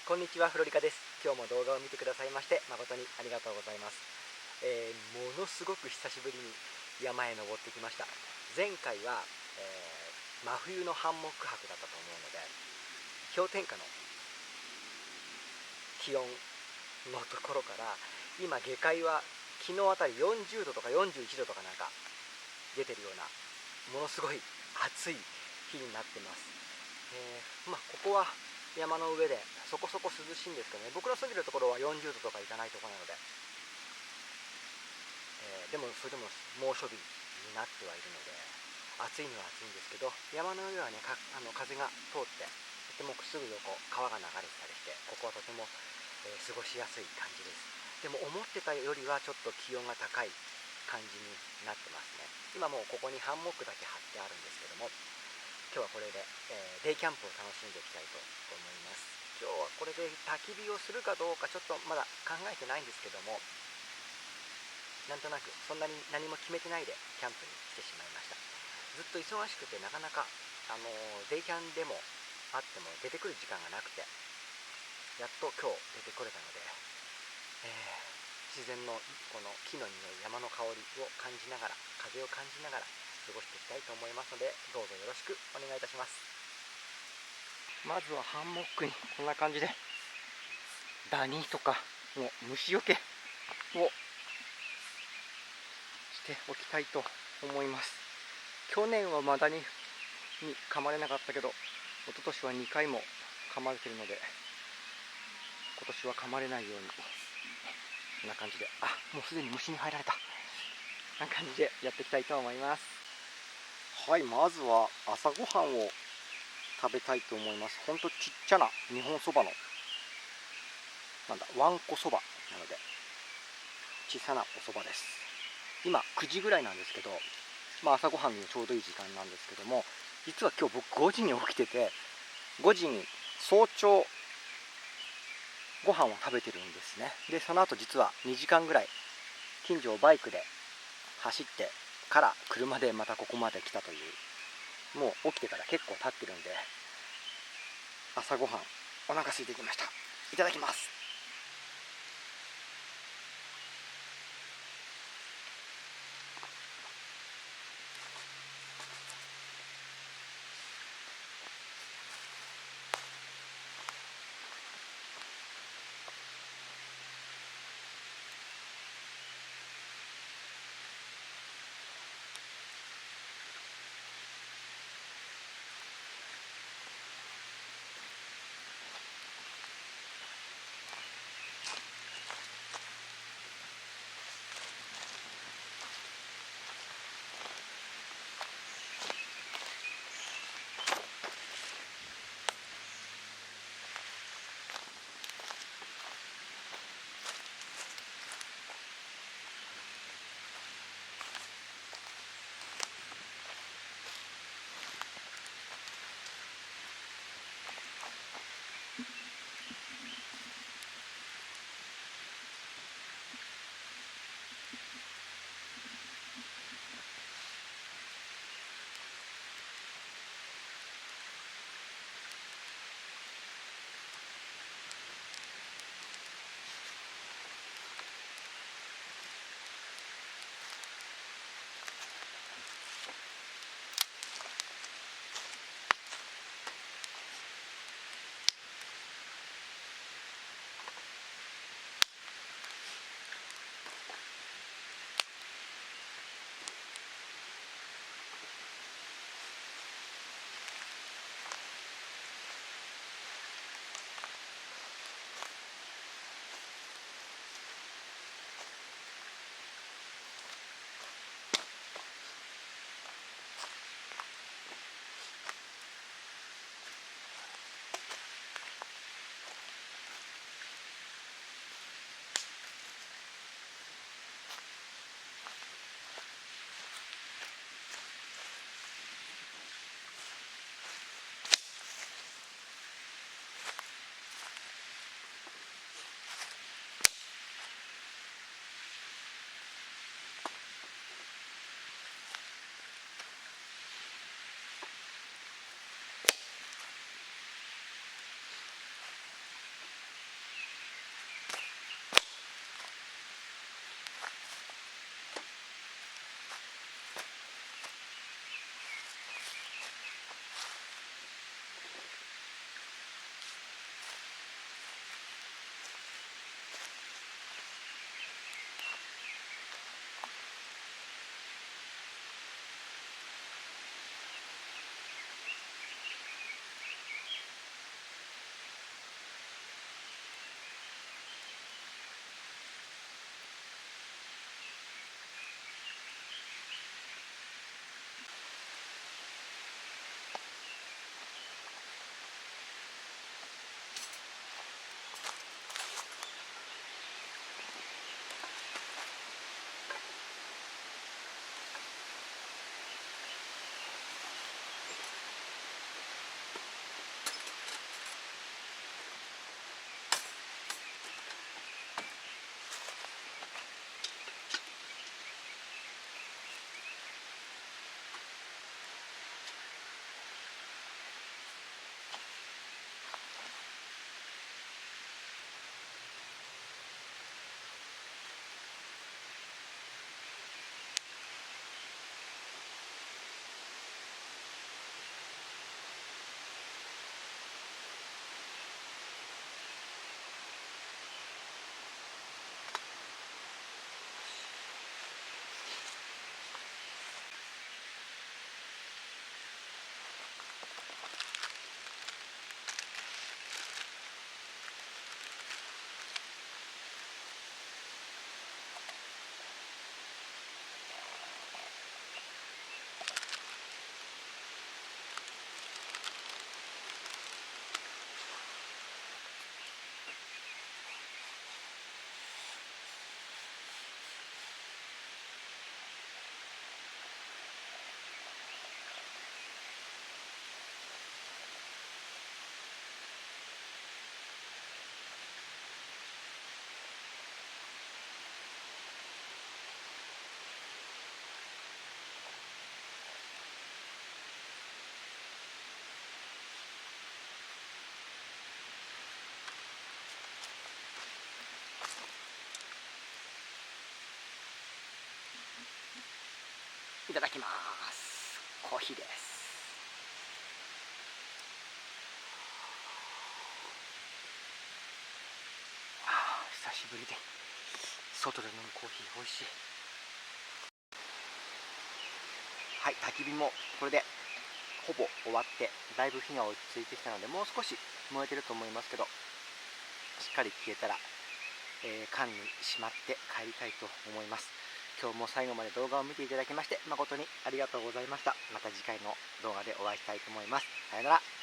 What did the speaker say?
こんにちは、フロリカです。今日も動画を見てくださいまして誠にありがとうございます。ものすごく久しぶりに山へ登ってきました。前回は、真冬のハンモック泊だったと思うので、氷点下の気温のところから今下界は昨日あたり40度とか41度とかなんか出てるようなものすごい暑い日になってます。ここは山の上でそこそこ涼しいんですけどね、僕の住んでるところは40度とかいかないところなので、でもそれでも猛暑日になってはいるので暑いのは暑いんですけど、山の上はね風が通ってとてもすぐ横川が流れてたりして、ここはとても、過ごしやすい感じです。でも思ってたよりはちょっと気温が高い感じになってますね。今もうここにハンモックだけ張ってあるんですけども、今日はこれで、デイキャンプを楽しんでいきたいと思います。今日はこれで焚き火をするかどうかちょっとまだ考えてないんですけども、なんとなくそんなに何も決めてないでキャンプに来てしまいました。ずっと忙しくてなかなか、デイキャンでもあっても出てくる時間がなくて、やっと今日出てこれたので、自然のこの木の匂い、山の香りを感じながら、風を感じながら過ごしていきたいと思いますので、どうぞよろしくお願いいたします。まずはハンモックにこんな感じでダニとかの虫除けをしておきたいと思います。去年はマダニに噛まれなかったけど、一昨年は2回も噛まれてるので、今年は噛まれないように、こんな感じで、もうすでに虫に入られた、こんな感じでやっていきたいと思います。はい、まずは朝ごはんを食べたいと思います。ほんとちっちゃな日本そばのわんこそばなので小さなおそばです。今9時ぐらいなんですけど、朝ごはんにちょうどいい時間なんですけども、実は今日僕5時に起きてて、5時に早朝ご飯を食べてるんですね。でその後実は2時間ぐらい近所をバイクで走ってから車でまたここまで来たという、もう起きてから結構経ってるんで、朝ごはんお腹空いてきました。いただきます。いただきます。コーヒーです。久しぶりで外で飲むコーヒー美味しい。はい、焚き火もこれでほぼ終わって、だいぶ火が落ち着いてきたので、もう少し燃えてると思いますけど、しっかり消えたら、缶にしまって帰りたいと思います。今日も最後まで動画を見ていただきまして誠にありがとうございました。また次回の動画でお会いしたいと思います。さよなら。